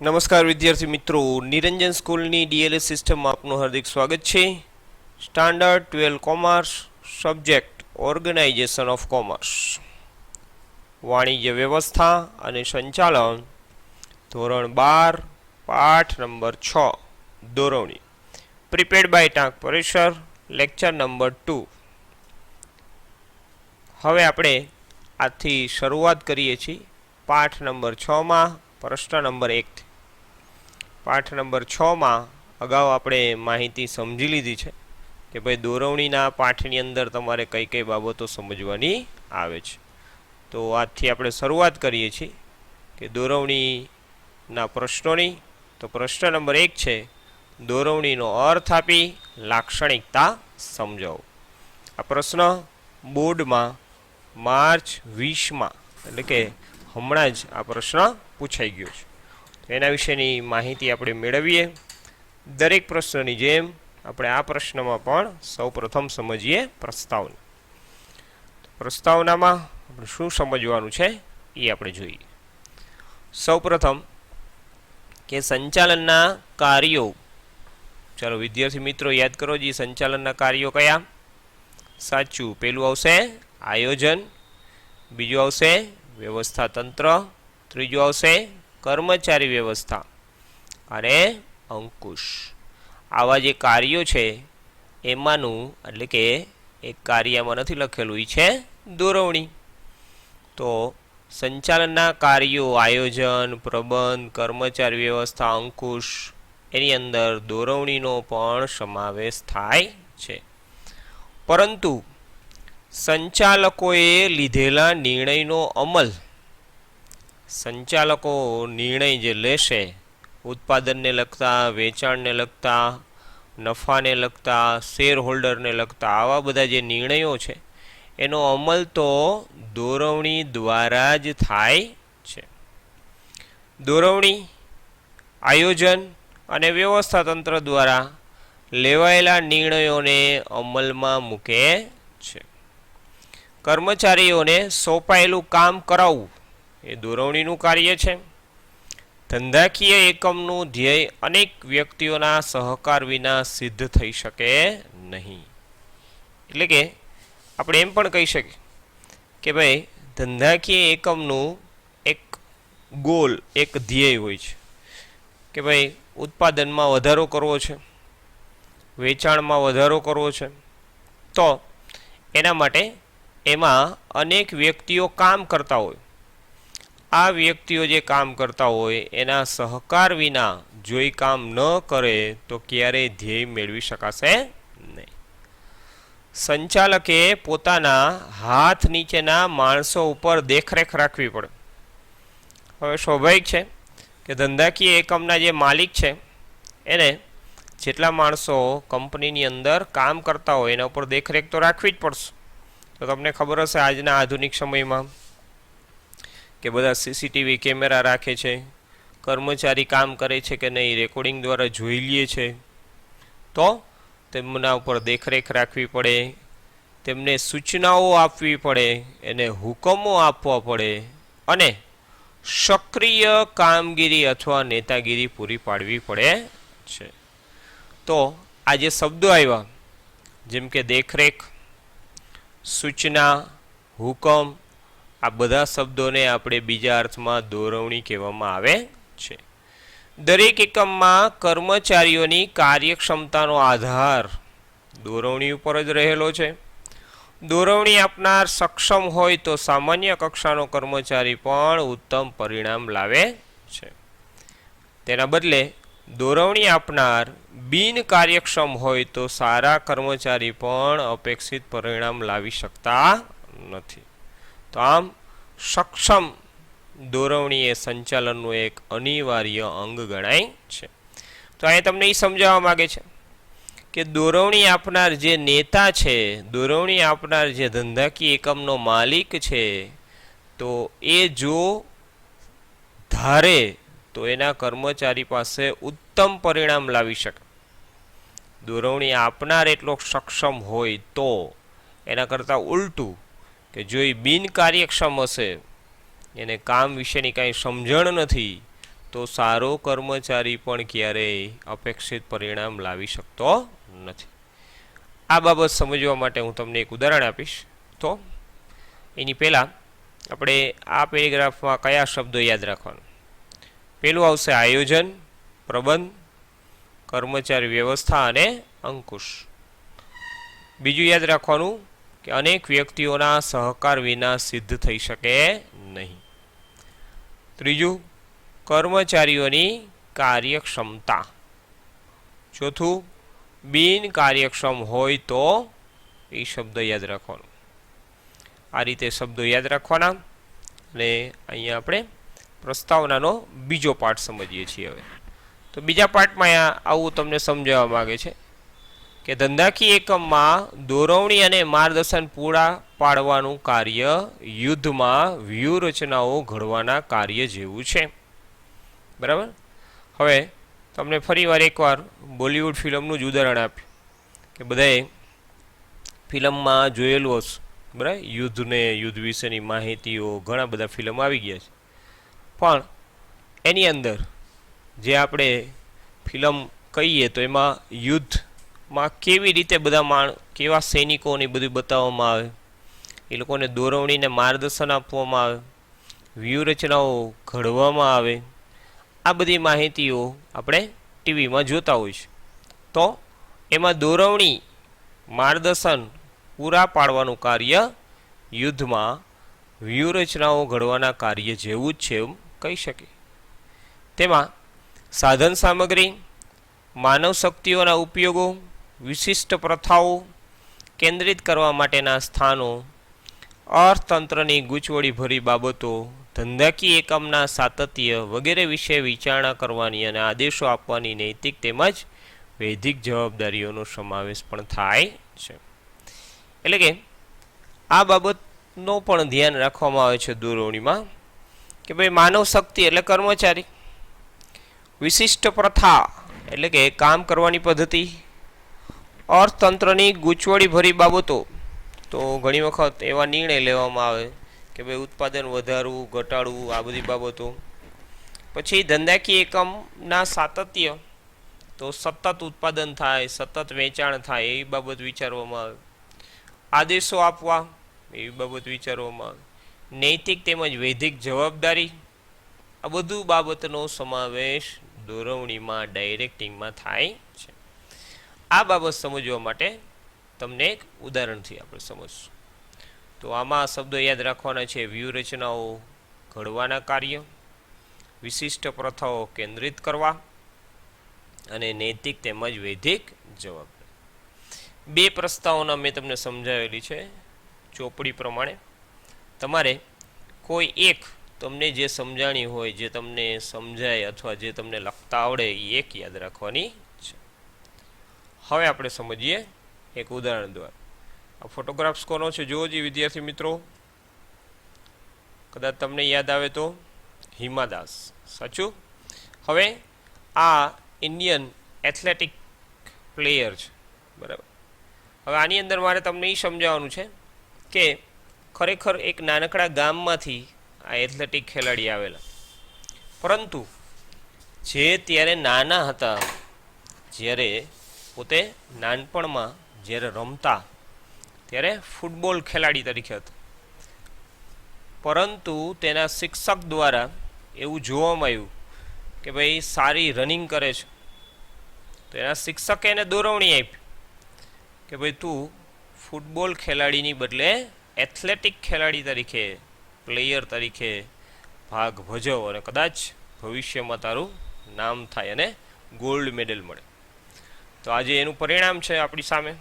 નમસ્કાર વિદ્યાર્થી મિત્રો, નિરંજન સ્કૂલની ડીએલએસ સિસ્ટમમાં આપનું હાર્દિક સ્વાગત છે. Standard 12 commerce, subject organisation of commerce, વાણિજ્ય વ્યવસ્થા અને સંચાલન, ધોરણ 12, પાઠ નંબર 6, દોરવણી. પ્રિપેર્ડ બાય ટાંક પરેશર, લેક્ચર નંબર 2. હવે આપણે આજથી શરૂઆત કરીએ છીએ પાઠ નંબર 6માં, પ્રશ્ન નંબર 1. પાઠ નંબર 6માં અગાઉ આપણે માહિતી સમજી લીધી છે કે ભાઈ દોરવણીના પાઠની અંદર તમારે કઈ કઈ બાબતો સમજવાની આવે છે. તો આજથી આપણે શરૂઆત કરીએ છીએ કે દોરવણીના પ્રશ્નોની. તો પ્રશ્ન નંબર 1 છે, દોરવણીનો અર્થ આપી લાક્ષણિકતા સમજાવો. આ પ્રશ્ન બોર્ડમાં માર્ચ 20માં એટલે કે હમણાં જ આ પ્રશ્ન પૂછાઈ ગયો છે. એના વિશેની માહિતી આપણે મેળવીએ. દરેક પ્રશ્નની જેમ આપણે આ પ્રશ્નમાં પણ સૌપ્રથમ સમજીએ પ્રસ્તાવના. પ્રસ્તાવનામાં આપણે શું સમજવાનું છે એ આપણે જોઈએ. સૌપ્રથમ કે સંચાલનના કાર્યો. ચાલો વિદ્યાર્થી મિત્રો યાદ કરો જે સંચાલનના કાર્યો કયા. સાચું, પહેલું આવશે આયોજન, બીજું આવશે વ્યવસ્થા તંત્ર, ત્રીજું આવશે કર્મચારી વ્યવસ્થા અને અંકુશ. આવા જે કાર્યો છે એમાંનું એટલે કે એક કાર્યમાં નથી લખેલું એ છે દોરવણી. તો સંચાલનના કાર્યો આયોજન, પ્રબંધ, કર્મચારી વ્યવસ્થા, અંકુશ એની અંદર દોરવણીનો પણ સમાવેશ થાય છે. પરંતુ સંચાલકોએ લીધેલા નિર્ણયનો અમલ, સંચાલકો નિર્ણય જે લેશે ઉત્પાદનને લગતા, વેચાણને લગતા, નફાને લગતા, શેર હોલ્ડરને લગતા આવા બધા જે નિર્ણયો છે એનો અમલ તો દોરવણી દ્વારા જ થાય છે. દોરવણી આયોજન અને વ્યવસ્થા તંત્ર દ્વારા લેવાયેલા નિર્ણયોને અમલમાં મૂકે છે. કર્મચારીઓને સોંપાયેલું કામ કરાવવું એ દોરવણીનું કાર્ય છે. ધંધાકીય એકમનું ધ્યેય અનેક વ્યક્તિઓના સહકાર વિના સિદ્ધ થઈ શકે નહીં. એટલે કે આપણે એમ પણ કહી શકીએ કે ભાઈ ધંધાકીય એકમનું એક ગોલ, એક ધ્યેય હોય છે કે ભાઈ ઉત્પાદનમાં વધારો કરવો છે, વેચાણમાં વધારો કરવો છે. તો એના માટે એમાં અનેક વ્યક્તિઓ કામ કરતા હોય. આ વ્યક્તિઓ જે કામ કરતા હોય એના સહકાર વિના જો એ કામ ન કરે તો ક્યારેય ધ્યેય મેળવી શકાશે નહીં. સંચાલકે પોતાના હાથ નીચેના માણસો ઉપર દેખરેખ રાખવી પડે. હવે સ્વાભાવિક છે કે ધંધાકીય એકમના જે માલિક છે એને જેટલા માણસો કંપનીની અંદર કામ કરતા હોય એના ઉપર દેખરેખ તો રાખવી જ પડશે. તો તમને ખબર હશે આજના આધુનિક સમયમાં કે બધા સીસીટીવી કેમેરા રાખે છે, કર્મચારી કામ કરે છે કે નહીં રેકોર્ડિંગ દ્વારા જોઈ લે છે. તો તેમના ઉપર દેખરેખ રાખવી પડે, તેમને સૂચનાઓ આપવી પડે, એને હુકમો આપવા પડે અને સક્રિય કામગીરી અથવા નેતાગીરી પૂરી પાડવી પડે છે. તો આ જે શબ્દો આવ્યા જેમ કે દેખરેખ, સૂચના, હુકમ, આ બધા શબ્દોને આપણે બીજા અર્થમાં દોરવણી કહેવામાં આવે છે. દરેક એકમમાં કર્મચારીઓની કાર્યક્ષમતાનો આધાર દોરવણી ઉપર જ રહેલો છે. દોરવણી આપનાર સક્ષમ હોય તો સામાન્ય કક્ષાનો કર્મચારી પણ ઉત્તમ પરિણામ લાવે છે. તેના બદલે દોરવણી આપનાર બિન કાર્યક્ષમ હોય તો સારા કર્મચારી પણ અપેક્ષિત પરિણામ લાવી શકતા નથી. તો આમ સક્ષમ દોરવણી એ સંચાલનનું એક અનિવાર્ય અંગ ગણાય છે. તો અહીંયા તમને એ સમજાવવા માગે છે કે દોરવણી આપનાર જે નેતા છે, દોરવણી આપનાર જે ધંધાકીય એકમનો માલિક છે, તો એ જો ધારે તો એના કર્મચારી પાસે ઉત્તમ પરિણામ લાવી શકે. દોરવણી આપનાર એટલો સક્ષમ હોય તો એના કરતાં ઉલટું કે જો એ બિનકાર્યક્ષમ હશે, એને કામ વિશેની કાંઈ સમજણ નથી, તો સારો કર્મચારી પણ ક્યારેય અપેક્ષિત પરિણામ લાવી શકતો નથી. આ બાબત સમજવા માટે હું તમને એક ઉદાહરણ આપીશ. તો એની પહેલાં આપણે આ પેરેગ્રાફમાં કયા શબ્દો યાદ રાખવાના? પહેલું આવશે આયોજન, પ્રબંધ, કર્મચારી વ્યવસ્થા અને અંકુશ. બીજું યાદ રાખવાનું કે અનેક વ્યક્તિઓના સહકાર વિના સિદ્ધ થઈ શકે નહીં. ત્રીજું કર્મચારીઓની કાર્યક્ષમતા. ચોથું બિન કાર્યક્ષમ હોય તો એ શબ્દ યાદ રાખવાનો. આ રીતે શબ્દો યાદ રાખવાના અને અહીંયા આપણે પ્રસ્તાવનાનો બીજો પાઠ સમજીએ છીએ. હવે તો બીજા પાઠમાં આવું તમને સમજાવવા માગે છે કે ધંધાકીય એકમમાં દોરવણી અને માર્ગદર્શન પૂરા પાડવાનું કાર્ય યુદ્ધમાં વ્યૂહરચનાઓ ઘડવાના કાર્ય જેવું છે. બરાબર. હવે તમને ફરીવાર એકવાર બોલિવૂડ ફિલ્મનું જ ઉદાહરણ આપ્યું કે બધાએ ફિલ્મમાં જોયેલું હશે. બરાબર. યુદ્ધ વિશેની માહિતીઓ ઘણા બધા ફિલ્મ આવી ગયા છે, પણ એની અંદર જે આપણે ફિલ્મ કહીએ તો એમાં યુદ્ધમાં કેવી રીતે બધા કેવા સૈનિકોને બધું બતાવવામાં આવે, એ લોકોને દોરવણીને માર્ગદર્શન આપવામાં આવે, વ્યૂહરચનાઓ ઘડવામાં આવે. આ બધી માહિતીઓ આપણે ટીવીમાં જોતા હોય છે. તો એમાં દોરવણી માર્ગદર્શન પૂરા પાડવાનું કાર્ય યુદ્ધમાં વ્યૂહરચનાઓ ઘડવાના કાર્ય જેવું જ છે એમ કહી શકીએ. તેમાં સાધન સામગ્રી, માનવ શક્તિઓના ઉપયોગો, વિશિષ્ટ પ્રથાઓ, કેન્દ્રિત કરવા માટેના સ્થાનો, અર્થતંત્રની ગૂંચવણભરી બાબતો, ધંધાકીય એકમના સાતત્ય વગેરે વિશે વિચારણા કરવાની અને આદેશો આપવાની નૈતિક તેમજ વૈધિક જવાબદારીઓનો સમાવેશ પણ થાય છે. એટલે કે આ બાબતનો પણ ધ્યાન રાખવામાં આવે છે દોરવણીમાં કે ભાઈ માનવ શક્તિ એટલે કર્મચારી, વિશિષ્ટ પ્રથા એટલે કે કામ કરવાની પદ્ધતિ, અર્થતંત્રની ગૂંચવણભરી બાબતો, તો ઘણી વખત એવા નિર્ણય લેવામાં આવે કે ભાઈ ઉત્પાદન વધારવું, ઘટાડવું, આ બધી બાબતો. પછી ધંધાકીય એકમના સાતત્ય, તો સતત ઉત્પાદન થાય, સતત વેચાણ થાય, એવી બાબત વિચારવામાં આવે. આદેશો આપવા, એવી બાબત વિચારવામાં આવે. નૈતિક તેમજ વૈધિક જવાબદારી, આ બધું બાબતનો સમાવેશ દોરવણીમાં, ડાયરેક્ટિંગમાં થાય છે. આ બાબત સમજવા માટે તમને એક ઉદાહરણથી આપણે સમજશું. તો આમાં શબ્દો યાદ રાખવાના છે: વ્યૂહરચનાઓ ઘડવાના કાર્ય, વિશિષ્ટ પ્રથાઓ કેન્દ્રિત કરવા અને નૈતિક તેમજ વૈધિક જવાબદારી. બે પ્રસ્તાવના મેં તમને સમજાવેલી છે ચોપડી પ્રમાણે. તમારે કોઈ એક તમને જે સમજાણી હોય, જે તમને સમજાય અથવા જે તમને લખતા આવડે, એ એક યાદ રાખવાની છે. હવે આપણે સમજીએ એક ઉદાહરણ દ્વારા. આ ફોટોગ્રાફ્સ કોનો છે જુઓ જી વિદ્યાર્થી મિત્રો. કદાચ તમને યાદ આવે તો હિમા દાસ, સાચું. હવે આ ઇન્ડિયન એથ્લેટિક પ્લેયર છે, બરાબર. હવે આની અંદર મારે તમને એ સમજાવવાનું છે કે ખરેખર એક નાનકડા ગામમાંથી આ એથ્લેટિક ખેલાડી આવેલા, પરંતુ જે ત્યારે નાના હતા, જ્યારે પોતે નાનપણમાં જ્યારે રમતા ત્યારે ફૂટબોલ ખેલાડી તરીકે હતા, પરંતુ તેના શિક્ષક દ્વારા એવું જોવામાં આવ્યું કે ભાઈ સારી રનિંગ કરે છે, તો એના શિક્ષકે એને દોરવણી આપી કે ભાઈ તું ફૂટબોલ ખેલાડીની બદલે એથ્લેટિક ખેલાડી તરીકે, પ્લેયર તરીકે ભાગ ભજવ અને કદાચ ભવિષ્યમાં તારું નામ થાય અને ગોલ્ડ મેડલ મળે. તો આજે એનું પરિણામ છે આપણી સામે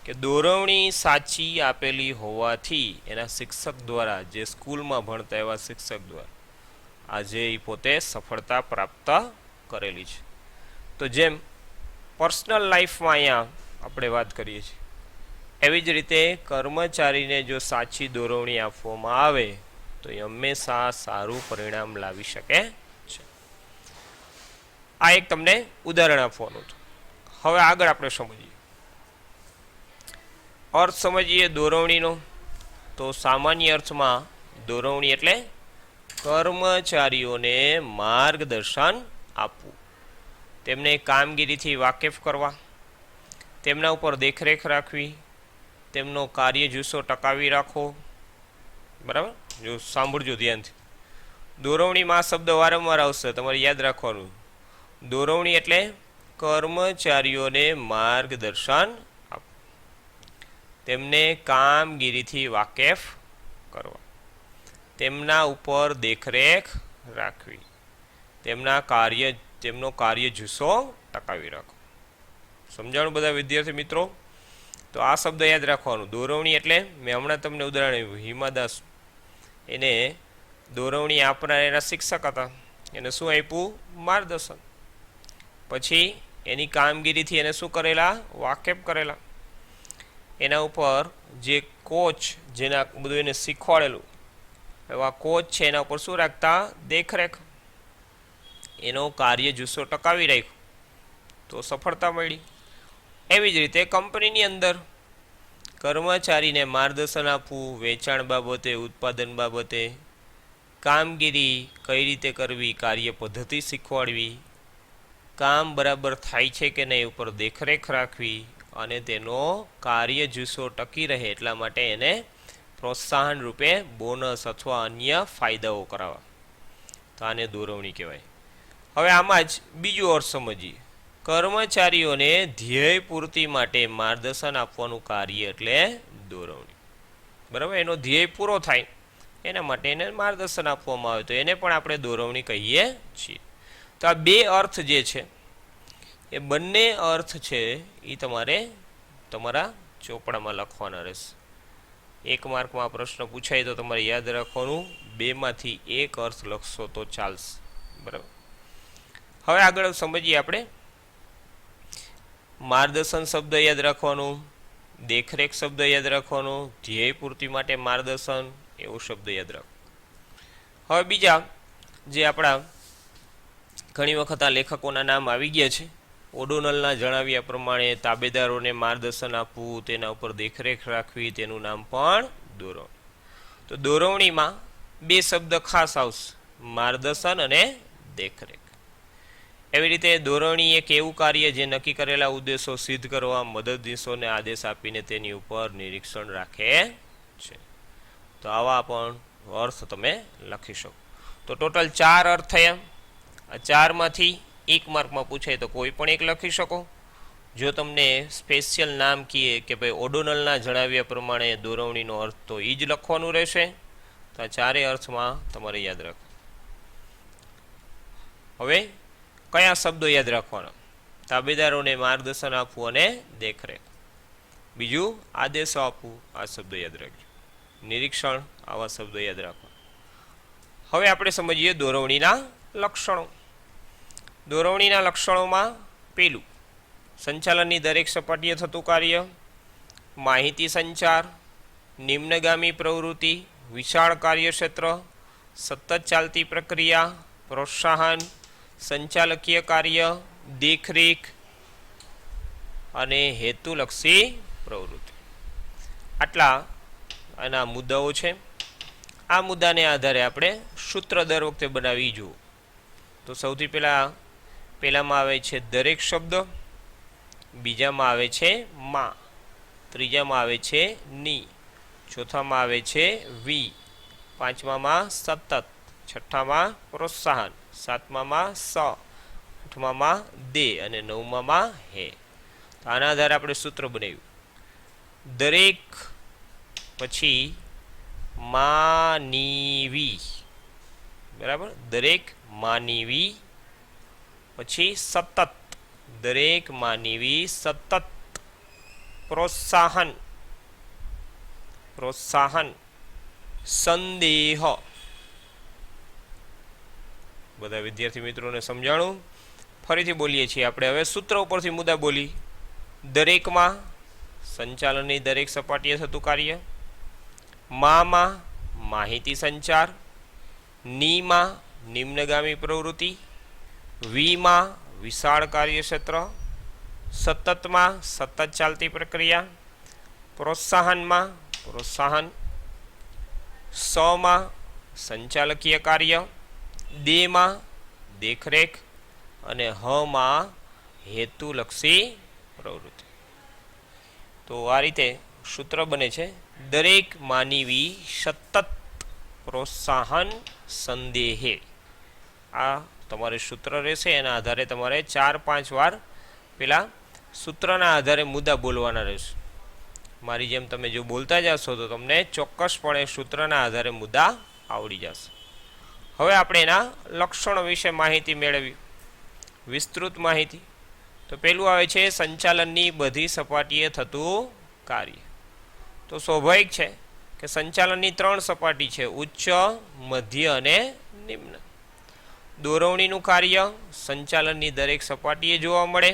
કે દોરવણી સાચી આપેલી હોવાથી એના શિક્ષક દ્વારા, જે સ્કૂલમાં ભણતા એવા શિક્ષક દ્વારા આજે એ પોતે સફળતા પ્રાપ્ત કરેલી છે. તો જેમ પર્સનલ લાઈફમાં અહીંયા આપણે વાત કરીએ છીએ, એવી જ રીતે કર્મચારીને જો સાચી દોરવણી આપવામાં આવે તો એ હંમેશા સારું પરિણામ લાવી શકે છે. આ એક તમને ઉદાહરણ આપવાનું હતું. હવે આગળ આપણે સમજીએ, અર્થ સમજીએ દોરવણીનો. તો સામાન્ય અર્થમાં દોરવણી એટલે કર્મચારીઓને માર્ગદર્શન આપવું, તેમને કામગીરીથી વાકેફ કરવા, તેમના ઉપર દેખરેખ રાખવી, તેમનો કાર્ય જુસ્સો ટકાવી રાખવો. બરાબર, જો સાંભળજો ધ્યાનથી. દોરવણીમાં આ શબ્દ વારંવાર આવશે, તમારે યાદ રાખવાનું. દોરવણી એટલે કર્મચારીઓને માર્ગદર્શન આપવું, તેમને કામગીરીથી વાકેફ કરવા, તેમના ઉપર દેખરેખ રાખવી, તેમનો કાર્ય જુસ્સો ટકાવી રાખવો. સમજાણું બધા વિદ્યાર્થી મિત્રો? તો આ શબ્દ યાદ રાખવાનું. દોરવણી એટલે મેં હમણાં તમને ઉદાહરણ આપ્યું, હિમાદાસ એને દોરવણી આપનાર એના શિક્ષક હતા, એને શું આપ્યું? માર્ગદર્શન. પછી એની કામગીરીથી એને શું કરેલા? વાકેફ કરેલા. એના ઉપર જે કોચ, જેના બધું એને શીખવાડેલું, એવા કોચ છે એના ઉપર શું રાખતા? દેખરેખ. એનો કાર્ય જુસ્સો ટકાવી રાખ્યો તો સફળતા મળી. એવી જ રીતે કંપનીની અંદર કર્મચારીને માર્ગદર્શન આપવું, વેચાણ બાબતે, ઉત્પાદન બાબતે, કામગીરી કઈ રીતે કરવી, કાર્ય પદ્ધતિ શીખવાડવી, કામ બરાબર થાય છે કે નહીં ઉપર દેખરેખ રાખવી, અને તેનો કાર્ય જુસ્સો ટકી રહે એટલા માટે એને પ્રોત્સાહન રૂપે બોનસ અથવા અન્ય ફાયદાઓ કરાવવા. તો આને દોરવણી કહેવાય. હવે આમાં જ બીજું અર્થ સમજીએ. કર્મચારીઓને ધ્યેય પૂર્તિ માટે માર્ગદર્શન આપવાનું કાર્ય એટલે દોરવણી. બરાબર, એનો ધ્યેય પૂરો થાય એના માટે એને માર્ગદર્શન આપવામાં આવે તો એને પણ આપણે દોરવણી કહીએ છીએ. તો આ બે અર્થ જે છે એ બંને અર્થ છે એ તમારે તમારા ચોપડામાં લખવાના રહેશે. 1 માર્કમાં પ્રશ્ન પૂછાય તો તમારે યાદ રાખવાનું, 2માંથી 1 અર્થ લખશો તો ચાલશે. બરાબર, હવે આગળ સમજીએ આપણે. માર્ગદર્શન શબ્દ યાદ રાખવાનું, દેખરેખ શબ્દ યાદ રાખવાનો, ધ્યેય પૂર્તિ માટે માર્ગદર્શન એવો શબ્દ યાદ રાખો. હવે બીજા જે આપણા ઘણી વખત આ લેખકોના નામ આવી ગયા છે. ઓડોનલના જણાવ્યા પ્રમાણે તાબેદારોને માર્ગદર્શન આપવું, તેના ઉપર દેખરેખ રાખવી, તેનું નામ પણ દોરવણી. તો દોરવણીમાં 2 શબ્દ ખાસ આવશે, માર્ગદર્શન અને દેખરેખ. એવી રીતે દોરવણી એક એવું કાર્ય જે નક્કી કરેલા ઉદ્દેશો સિદ્ધ કરવા મદદનીશોને આદેશ આપીને તેની ઉપર નિરીક્ષણ રાખે છે. તો આવા પણ અર્થ તમે લખી શકો. તો ટોટલ 4 અર્થ થયા. આ 4માંથી 1 માર્કમાં પૂછાય તો કોઈ પણ એક લખી શકો. જો તમને સ્પેશિયલ નામ કહીએ કે ભાઈ ઓડોનલના જણાવ્યા પ્રમાણે દોરવણીનો અર્થ તો એ જ લખવાનું રહેશે. તો આ 4 અર્થમાં તમારે યાદ રાખો. હવે કયા શબ્દો યાદ રાખવાના? તાબેદારોને માર્ગદર્શન આપવું અને દેખરેખ. બીજું આદેશો આપવું, આ શબ્દો યાદ રાખજો. નિરીક્ષણ, આવા શબ્દો યાદ રાખવા. હવે આપણે સમજીએ દોરવણીના લક્ષણો. દોરવણીના લક્ષણોમાં પેલું, સંચાલનની દરેક સપાટીએ થતું કાર્ય, માહિતી સંચાર, નિમ્નગામી પ્રવૃત્તિ, વિશાળ કાર્યક્ષેત્ર, સતત ચાલતી પ્રક્રિયા, પ્રોત્સાહન, સંચાલકીય કાર્ય, દેખરેખ અને હેતુલક્ષી પ્રવૃત્તિ. આટલા આના મુદ્દાઓ છે. આ મુદ્દાને આધારે આપણે સૂત્ર દર વખતે બનાવી જુઓ. તો સૌથી પહેલામાં આવે છે દરેક શબ્દ, બીજામાં આવે છે માં, ત્રીજામાં આવે છે ની, ચોથામાં આવે છે વી, પાંચમામાં સતત, છઠ્ઠામાં પ્રોત્સાહન, સાતમામાં સ, આઠમામાં દે અને નવમામાં હે. તો આના આધારે આપણે સૂત્ર બનાવ્યું. દરેક પછી માનવી, બરાબર, દરેક માનવી, પછી સતત, દરેક માનવી સતત, પ્રોત્સાહન, પ્રોત્સાહન, સંદેહ. બધા વિદ્યાર્થી મિત્રોને સમજાણું? ફરીથી બોલીએ છીએ આપણે. હવે સૂત્ર ઉપરથી મુદ્દા બોલી. દરેકમાં સંચાલનની દરેક સપાટીએ થતું કાર્ય, માં માહિતી સંચાર, નીમાં નિમ્નગામી પ્રવૃત્તિ, વીમાં વિશાળ કાર્યક્ષેત્ર, સતતમાં સતત ચાલતી પ્રક્રિયા, પ્રોત્સાહનમાં પ્રોત્સાહન, સમાં સંચાલકીય કાર્ય, દેમાં દેખરેખ અને હમાં હેતુલક્ષી પ્રવૃત્તિ. તો આ રીતે સૂત્ર બને છે દરેક માનવી સતત પ્રોત્સાહન સંદેહે. આ તમારે સૂત્ર રહેશે, એના આધારે તમારે 4-5 વાર પેલા સૂત્રના આધારે મુદ્દા બોલવાના રહેશે. મારી જેમ તમે જો બોલતા જશો તો તમને ચોક્કસપણે સૂત્રના આધારે મુદ્દા આવડી જશે. હવે આપણે એના લક્ષણો વિશે માહિતી મેળવી, વિસ્તૃત માહિતી. તો પેલું આવે છે સંચાલનની બધી સપાટીએ થતું કાર્ય. તો સ્વાભાવિક છે કે સંચાલનની 3 સપાટી છે, ઉચ્ચ, મધ્ય અને નિમ્ન. દોરવણીનું કાર્ય સંચાલનની દરેક સપાટીએ જોવા મળે.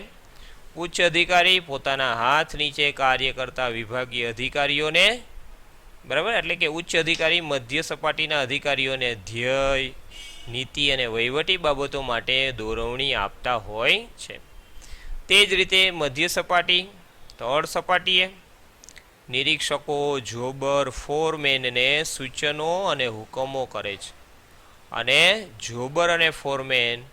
ઉચ્ચ અધિકારી પોતાના હાથ નીચે કાર્ય કરતા વિભાગીય અધિકારીઓને, બરાબર, એટલે કે ઉચ્ચ અધિકારી મધ્ય સપાટીના અધિકારીઓને ધ્યેય, નીતિ અને વહીવટી બાબતો માટે દોરવણી આપતા હોય છે. તે જ રીતે મધ્ય સપાટી, તળ સપાટીએ નિરીક્ષકો, જોબર, ફોરમેનને સૂચનો અને હુકમો કરે છે અને જોબર અને ફોરમેન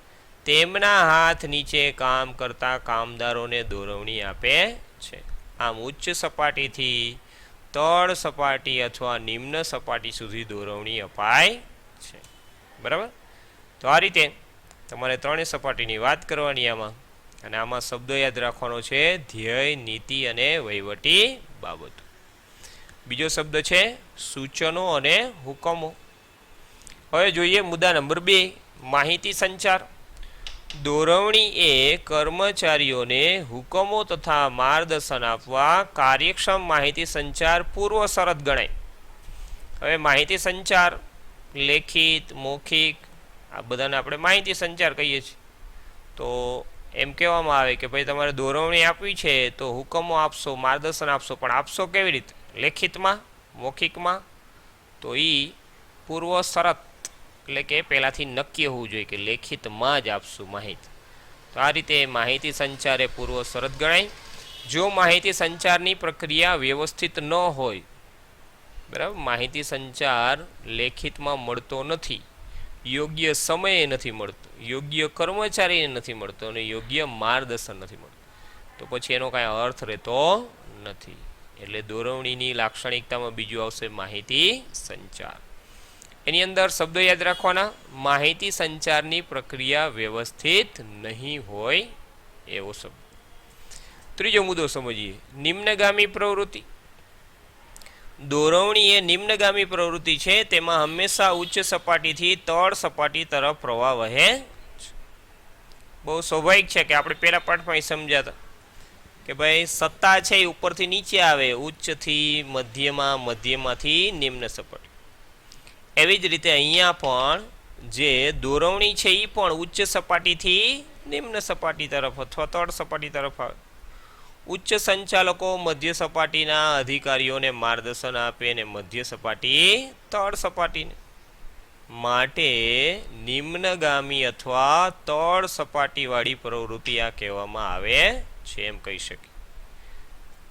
તેમના હાથ નીચે કામ કરતા કામદારોને દોરવણી આપે છે. આમ ઉચ્ચ સપાટીથી તળ સપાટી અથવા નિમ્ન સપાટી સુધી દોરવણી અપાય છે. બરાબર. તો આ રીતે તમારે 3 સપાટીની વાત કરવાની આમાં, અને આમાં શબ્દો યાદ રાખવાનો છે ધ્યેય, નીતિ અને વહીવટી બાબતો. બીજો શબ્દ છે સૂચનો અને હુકમો. હવે જોઈએ મુદ્દા નંબર 2, માહિતી સંચાર. દોરવણી એ કર્મચારીઓને હુકમો તથા માર્ગદર્શન આપવા કાર્યક્ષમ માહિતી સંચાર પૂર્વ શરત ગણાય. હવે માહિતી સંચાર લેખિત, મૌખિક, આ બધાને આપણે માહિતી સંચાર કહીએ છીએ. તો એમ કહેવામાં આવે કે ભાઈ તમારે દોરવણી આપવી છે તો હુકમો આપશો, માર્ગદર્શન આપશો, પણ આપશો કેવી રીતે? લેખિતમાં, મૌખિકમાં? તો એ પૂર્વ શરત, એટલે કે પહેલાંથી નક્કી હોવું જોઈએ કે લેખિતમાં જ આપશું માહિતી. તો આ રીતે માહિતી સંચાર એ પૂર્વ શરત ગણાય. જો માહિતી સંચારની પ્રક્રિયા વ્યવસ્થિત ન હોય, બરાબર, માહિતી સંચાર લેખિતમાં મળતો નથી, યોગ્ય સમયે નથી મળતો, યોગ્ય કર્મચારીને નથી મળતો અને યોગ્ય માર્ગદર્શન નથી મળતું, તો પછી એનો કાંઈ અર્થ રહેતો નથી. એટલે દોરવણીની લાક્ષણિકતામાં બીજું આવશે માહિતી સંચાર. એની અંદર શબ્દો યાદ રાખવાના, માહિતી સંચારની પ્રક્રિયા વ્યવસ્થિત નહીં હોય એવો શબ્દ. ત્રીજો મુદ્દો સમજીએ, નિમ્નગામી પ્રવૃત્તિ. દોરવણી એ નિમ્નગામી પ્રવૃત્તિ છે, તેમાં હંમેશા ઉચ્ચ સપાટીથી તળ સપાટી તરફ પ્રવાહ વહે. બહુ સ્વાભાવિક છે કે આપણે પહેલા પાઠમાં સમજાતા કે ભાઈ સત્તા છે એ ઉપરથી નીચે આવે, ઉચ્ચથી મધ્યમાં, મધ્યમાંથી નિમ્ન સપાટી. એવી જ રીતે અહીંયા પણ જે દોરવણી છે એ પણ ઉચ્ચ સપાટીથી નિમ્ન સપાટી તરફ અથવા તળ સપાટી તરફ આવે. ઉચ્ચ સંચાલકો મધ્ય સપાટીના અધિકારીઓને માર્ગદર્શન આપે અને મધ્ય સપાટી તળ સપાટીને. માટે નિમ્નગામી અથવા તળ સપાટીવાળી પ્રવૃત્તિ આ કહેવામાં આવે છે એમ કહી શકીએ.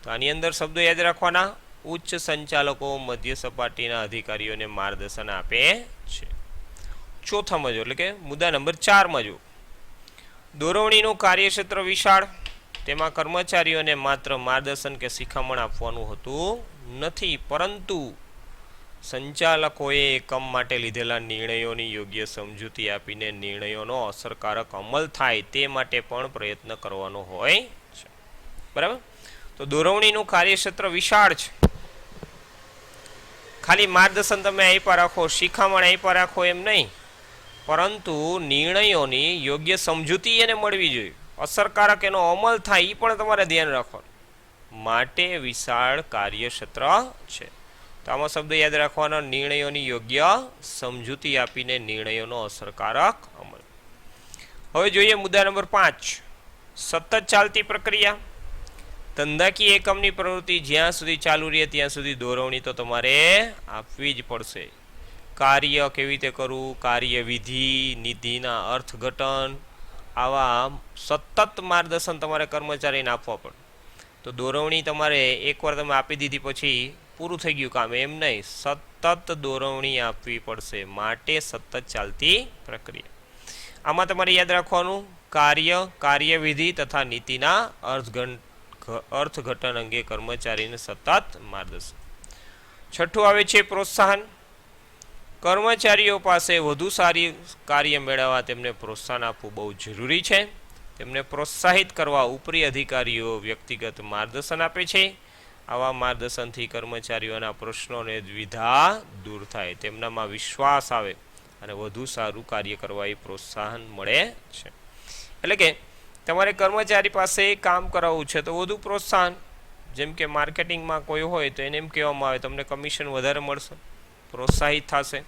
તો આની અંદર શબ્દો યાદ રાખવાના, ઉચ્ચ સંચાલકો મધ્ય સપાટીના અધિકારીઓને માર્ગદર્શન આપે છે. ચોથામાં જો, એટલે કે મુદ્દા નંબર 4માં જો, દોરવણીનું કાર્યક્ષેત્ર વિશાળ, તેમાં કર્મચારીઓને માત્ર માર્ગદર્શન કે શિખામણ આપવાનું હોતું નથી, પરંતુ સંચાલકોએ એકમ માટે લીધેલા નિર્ણયોની યોગ્ય સમજૂતી આપીને નિર્ણયોનો અસરકારક અમલ થાય તે માટે પણ પ્રયત્ન કરવાનો હોય છે. બરાબર. તો દોરવણીનું કાર્યક્ષેત્ર વિશાળ છે. ખાલી માર્ગદર્શન તમે આપ્યા રાખો, શિખામણ આપ્યા રાખો એમ નહીં, પરંતુ નિર્ણયોની યોગ્ય સમજૂતી એને મળવી જોઈએ, અસરકારક એનો અમલ થાય એ પણ તમારે ધ્યાન રાખવાનું. માટે વિશાળ કાર્યક્ષેત્ર છે. તો આમાં શબ્દ યાદ રાખવાનો, નિર્ણયોની યોગ્ય સમજૂતી આપીને નિર્ણયોનો અસરકારક અમલ. હવે જોઈએ મુદ્દા નંબર 5, સતત ચાલતી પ્રક્રિયા. ધંધાકીય એકમની પ્રવૃત્તિ જ્યાં સુધી ચાલુ રહે ત્યાં સુધી દોરવણી તો તમારે આપવી જ પડશે. કાર્ય કેવી રીતે કરવું, કાર્યવિધિ, નિધિના અર્થઘટન, આવા સતત માર્ગદર્શન તમારે કર્મચારીને આપવા પડે. તો દોરવણી તમારે એકવાર તમે આપી દીધી પછી પૂરું થઈ ગયું કામ એમ નહીં, સતત દોરવણી આપવી પડશે, માટે સતત ચાલતી પ્રક્રિયા. આમાં તમારે યાદ રાખવાનું કાર્ય, કાર્યવિધિ તથા નીતિના અર્થઘટન અંગે કર્મચારીને સતત માર્ગદર્શન. છઠ્ઠું આવે છે પ્રોત્સાહન. કર્મચારીઓ પાસે વધુ સારી કાર્ય મેળવવા તેમને પ્રોત્સાહન આપવું બહુ જરૂરી છે. તેમને પ્રોત્સાહિત કરવા ઉપરી અધિકારીઓ વ્યક્તિગત માર્ગદર્શન આપે છે. આવા માર્ગદર્શનથી કર્મચારીઓના પ્રશ્નો અને દ્વિધા દૂર થાય, તેમનામાં વિશ્વાસ આવે અને વધુ સારું કાર્ય કરવા એ પ્રોત્સાહન મળે છે. એટલે કે તમારે કર્મચારી પાસે કામ કરાવવું છે તો વધુ પ્રોત્સાહન, જેમ કે માર્કેટિંગમાં કોઈ હોય તો એને એમ કહેવામાં આવે તમને કમિશન વધારે મળશે, પ્રોત્સાહિત થશે.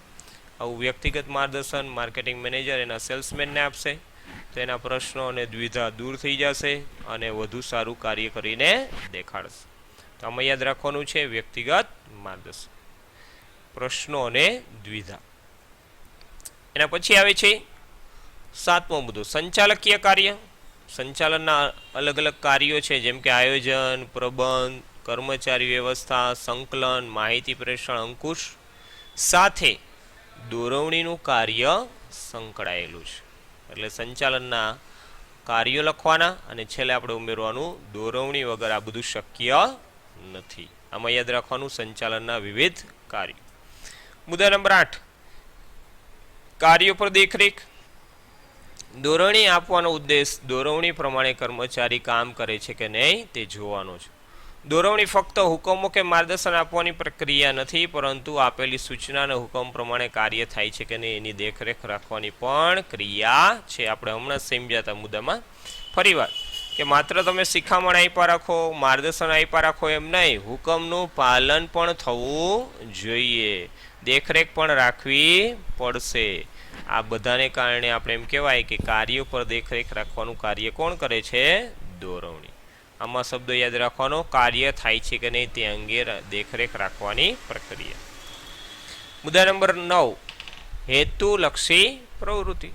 આવું વ્યક્તિગત માર્ગદર્શન માર્કેટિંગ મેનેજર એના સેલ્સમેનને આપશે તો એના પ્રશ્નો અને દ્વિધા દૂર થઈ જશે અને વધુ સારું કાર્ય કરીને દેખાડશે. તો આમાં યાદ રાખવાનું છે વ્યક્તિગત માર્ગદર્શન, પ્રશ્નો અને દ્વિધા. એના પછી આવે છે સાતમો મુદ્દો સંચાલકીય કાર્ય. સંચાલનના અલગ અલગ કાર્યો છે, જેમ કે આયોજન, પ્રબંધ, કર્મચારી વ્યવસ્થા, સંકલન, માહિતી પ્રેષણ, અંકુશ સાથે દોરવણીનું કાર્ય સંકળાયેલું છે. એટલે સંચાલનના કાર્યો લખવાના અને છેલ્લે આપણે ઉમેરવાનું દોરવણી વગર આ બધું શક્ય નથી. આમાં યાદ રાખવાનું સંચાલનના વિવિધ કાર્યો. મુદ્દા નંબર 8 કાર્યો પર દેખરેખ. દોરવણી આપવાનો ઉદ્દેશ દોરવણી પ્રમાણે કર્મચારી કામ કરે છે કે નહીં તે જોવાનો છે. દોરવણી ફક્ત હુકમો કે માર્ગદર્શન આપવાની પ્રક્રિયા નથી, પરંતુ આપેલી સૂચના અને હુકમ પ્રમાણે કાર્ય થાય છે કે નહીં એની દેખરેખ રાખવાની પણ ક્રિયા છે. આપણે હમણાં સમજ્યા હતા મુદ્દામાં ફરીવાર કે માત્ર તમે શિખામણ આપ્યા રાખો, માર્ગદર્શન આપ્યા રાખો એમ નહીં, હુકમનું પાલન પણ થવું જોઈએ, દેખરેખ પણ રાખવી પડશે. આ બધાને કારણે આપણે એમ કહેવાય કે કાર્યો પર દેખરેખ રાખવાનું કાર્ય કોણ કરે છે? દોરવણી. આમાં શબ્દો યાદ રાખવાનો, કાર્ય થાય છે કે નહીં તે અંગે દેખરેખ રાખવાની પ્રક્રિયા. મુદ્દા નંબર 9 હેતુલક્ષી પ્રવૃત્તિ.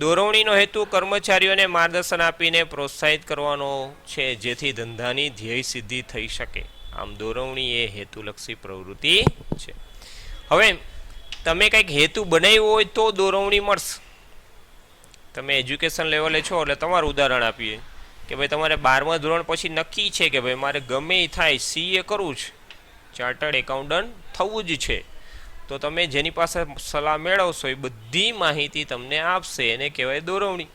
દોરવણીનો હેતુ કર્મચારીઓને માર્ગદર્શન આપીને પ્રોત્સાહિત કરવાનો છે, જેથી ધંધાની ધ્યેય સિદ્ધિ થઈ શકે. આમ દોરવણી એ હેતુલક્ષી પ્રવૃત્તિ છે. હવે તમે કંઈક હેતુ બનાવ્યો હોય તો દોરવણી મળશે. તમે એજ્યુકેશન લેવલે છો એટલે તમારું ઉદાહરણ આપીએ કે ભાઈ તમારે 12મા ધોરણ પછી નક્કી છે કે ભાઈ મારે ગમે એ થાય CA કરવું છે, ચાર્ટર્ડ એકાઉન્ટન્ટ થવું જ છે, તો તમે જેની પાસે સલાહ મેળવશો એ બધી માહિતી તમને આપશે, એને કહેવાય દોરવણી.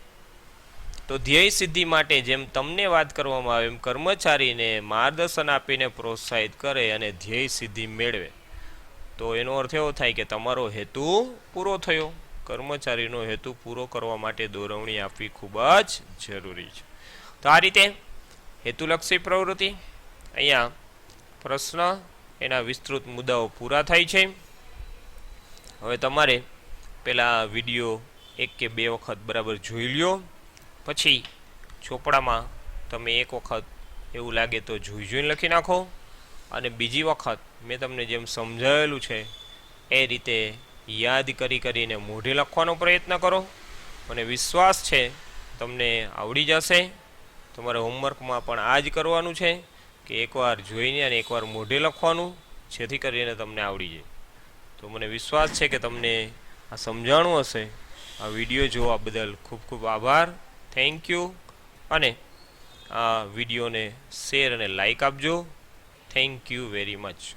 તો ધ્યેય સિદ્ધિ માટે જેમ તમને વાત કરવામાં આવે એમ કર્મચારીને માર્ગદર્શન આપીને પ્રોત્સાહિત કરે અને ધ્યેય સિદ્ધિ મેળવે તો એનો અર્થ એવો થાય કે તમારો હેતુ પૂરો થયો. કર્મચારીનો હેતુ પૂરો કરવા માટે દોરવણી આપવી ખૂબ જ જરૂરી છે. તો આ રીતે હેતુલક્ષી પ્રવૃત્તિ, અહીંયા પ્રશ્ન એના વિસ્તૃત મુદ્દાઓ પૂરા થાય છે. હવે તમારે પહેલાં વિડીયો 1 કે 2 વખત બરાબર જોઈ લ્યો, પછી ચોપડામાં તમે 1 વખત એવું લાગે તો જોઈને લખી નાખો અને બીજી વખત મેં તમને જેમ સમજાવેલું છે એ રીતે યાદ કરીને મોઢે લખવાનો પ્રયત્ન કરો. મને વિશ્વાસ છે તમને આવડી જશે. તમારે હોમવર્કમાં પણ આ જ કરવાનું છે કે એકવાર જોઈને અને એકવાર મોઢે લખવાનું, જેથી કરીને તમને આવડી જાય. તો મને વિશ્વાસ છે કે તમને આ સમજાણું હશે. આ વિડીયો જોવા બદલ ખૂબ ખૂબ આભાર, થેન્ક યુ. અને આ વિડીયોને શેર અને લાઈક આપજો. Thank you very much.